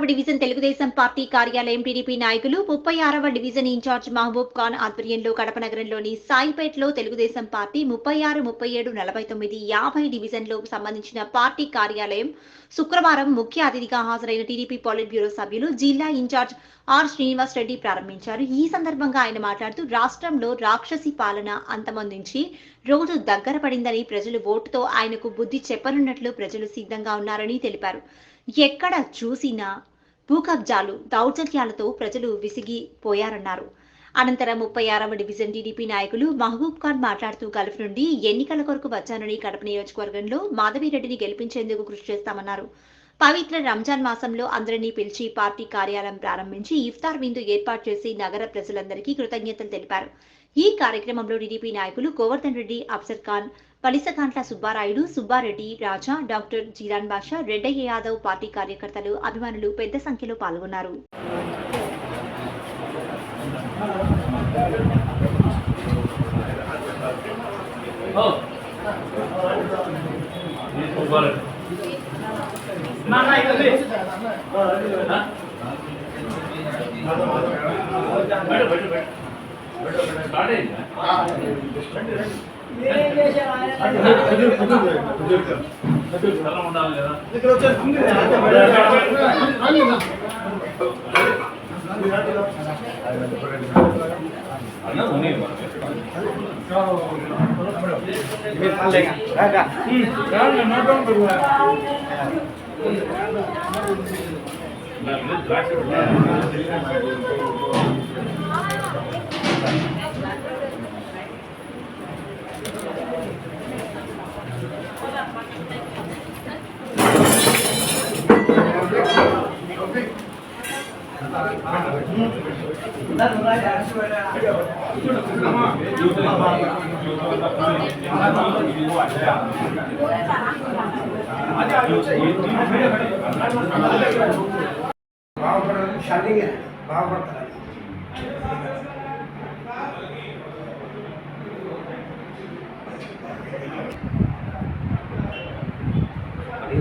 36వ division Telugu Desam party కార్యాలయం TDP నాయకులు 36వ division incharge Mahabub Khan ఆధ్వర్యంలో కడప నగరంలోని సాయిపేటలో తెలుగుదేశం పార్టీ 36, 37, 49, 50 డివిజన్లో సంబంధించిన పార్టీ కార్యాలయం శుక్రవారం ముఖ్య అతిథిగా హాజరైన టీడీపీ పాలిట్ బ్యూరో సభ్యులు జిల్లా ఇన్ఛార్జ్ ఆర్ శ్రీనివాస్ రెడ్డి ప్రారంభించారు. ఈ సందర్భంగా ఆయన మాట్లాడుతూ రాష్ట్రంలో రాక్షసి పాలన అంతమొందించి రోజు దగ్గర పడిందని, ప్రజలు ఓటుతో ఆయనకు బుద్ధి చెప్పనున్నట్లు ప్రజలు సిద్ధంగా ఉన్నారని తెలిపారు. ఎక్కడ చూసినా భూకబ్జాలు, దౌర్జన్యాలతో ప్రజలు విసిగిపోయారన్నారు. అనంతరం 36వ డివిజన్ టీడీపీ నాయకులు మహబూబ్ ఖాన్ మాట్లాడుతూ గల్ఫ్ నుండి ఎన్నికల కొరకు వచ్చానని, కడప నియోజకవర్గంలో మాధవిరెడ్డిని గెలిపించేందుకు కృషి చేస్తామన్నారు. పవిత్ర రంజాన్ మాసంలో అందరినీ పిలిచి పార్టీ కార్యాలయం ప్రారంభించి ఇఫ్తార్ విందు ఏర్పాటు చేసి నగర ప్రజలందరికీ కృతజ్ఞతలు తెలిపారు. ఈ కార్యక్రమంలో టీడీపీ నాయకులు గోవర్ధన్ రెడ్డి, అఫ్సర్ ఖాన్, పలిసకాంట్ల సుబ్బారాయుడు, సుబ్బారెడ్డి, రాజా, డాక్టర్ జీరాన్ బాషా, రెడ్డయ్య యాదవ్, పార్టీ కార్యకర్తలు, అభిమానులు పెద్ద సంఖ్యలో పాల్గొన్నారు.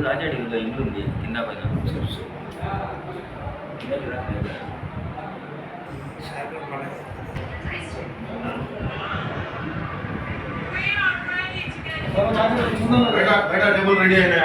రాజాడి ఇల్లు ఉంది కింద పైన బయట టేబుల్ రెడీ అయినాయి.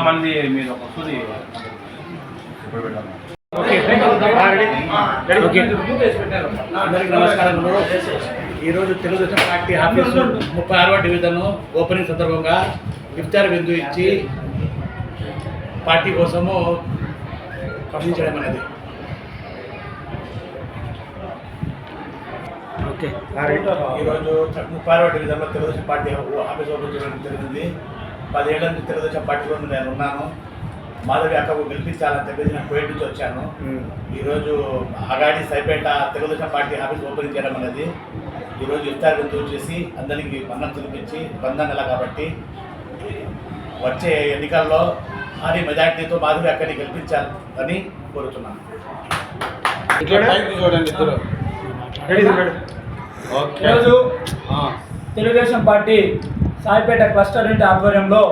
మంది మీరు ఒకసారి అందరికీ నమస్కారములు. ఈరోజు Telugu Desam party office 36వ division opening సందర్భంగా ఇఫ్తార్ విందు ఇచ్చి పార్టీ కోసము పంపించడం అనేది. ఈరోజు 36వ డివిజన్లో తెలుగుదేశం పార్టీ ఆఫీస్ ఓపెన్ చేయడం జరిగింది. 10 ఏళ్ల నుంచి తెలుగుదేశం పార్టీలో నేను ఉన్నాను. మాధవి అక్కకు గెలిపించాలని చెప్పేసి నేను కోవిడ్ నుంచి వచ్చాను. ఈరోజు Aghadi సైపేట Telugu Desam party office open చేయడం అనేది ఈరోజు ఇఫ్తార్ విందు వచ్చేసి అందరికీ అన్నం తినిపించి బంధం నెల కాబట్టి వచ్చే ఎన్నికల్లో భారీ మెజార్టీతో మాధవి అక్కడిని గెలిపించాలని కోరుతున్నాను. ఈరోజు తెలుగుదేశం పార్టీ సాయిపేట క్లస్టర్ ఇంటి ఆధ్వర్యంలో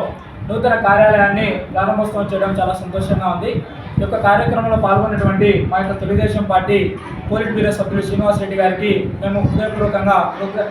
నూతన కార్యాలయాన్ని ప్రారంభోత్సవం చేయడం చాలా సంతోషంగా ఉంది. ఈ యొక్క కార్యక్రమంలో పాల్గొన్నటువంటి మా యొక్క తెలుగుదేశం పార్టీ పోలిట్ బ్యూరో సభ్యులు శ్రీనివాస్ రెడ్డి గారికి మేము హృదయపూర్వకంగా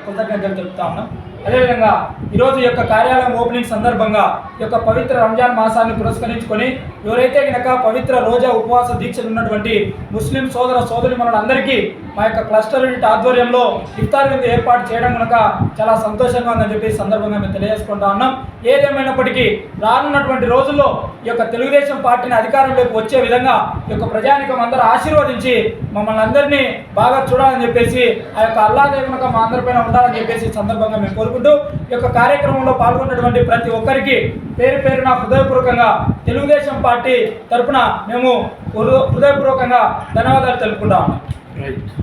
కృతజ్ఞతలు తెలుపుతా ఉన్నాం. అదేవిధంగా ఈరోజు ఈ యొక్క కార్యాలయం ఓపెనింగ్ సందర్భంగా ఈ యొక్క పవిత్ర రంజాన్ మాసాన్ని పురస్కరించుకొని ఎవరైతే కనుక పవిత్ర రోజా ఉపవాస దీక్షలు ఉన్నటువంటి ముస్లిం సోదర సోదరిమణులందరికీ మా యొక్క క్లస్టర్ యూనిట్ ఆధ్వర్యంలో ఇఫ్తార్ విందు ఏర్పాటు చేయడం కనుక చాలా సంతోషంగా ఉందని చెప్పి సందర్భంగా మేము తెలియజేసుకుంటా ఉన్నాం. ఏదేమైనప్పటికీ రానున్నటువంటి రోజుల్లో ఈ యొక్క తెలుగుదేశం పార్టీని అధికారంలోకి వచ్చే విధంగా ఈ యొక్క ప్రజానికం అందరూ ఆశీర్వదించి మమ్మల్ని అందరినీ బాగా చూడాలని చెప్పేసి ఆ యొక్క అల్లాదేవునక మా అందరిపైన ఉండాలని చెప్పేసి సందర్భంగా మేము కోరుకుంటూ ఈ యొక్క కార్యక్రమంలో పాల్గొన్నటువంటి ప్రతి ఒక్కరికి పేరు పేరున హృదయపూర్వకంగా తెలుగుదేశం పార్టీ తరఫున మేము హృదయపూర్వకంగా ధన్యవాదాలు తెలుపుకుంటా ఉన్నాం.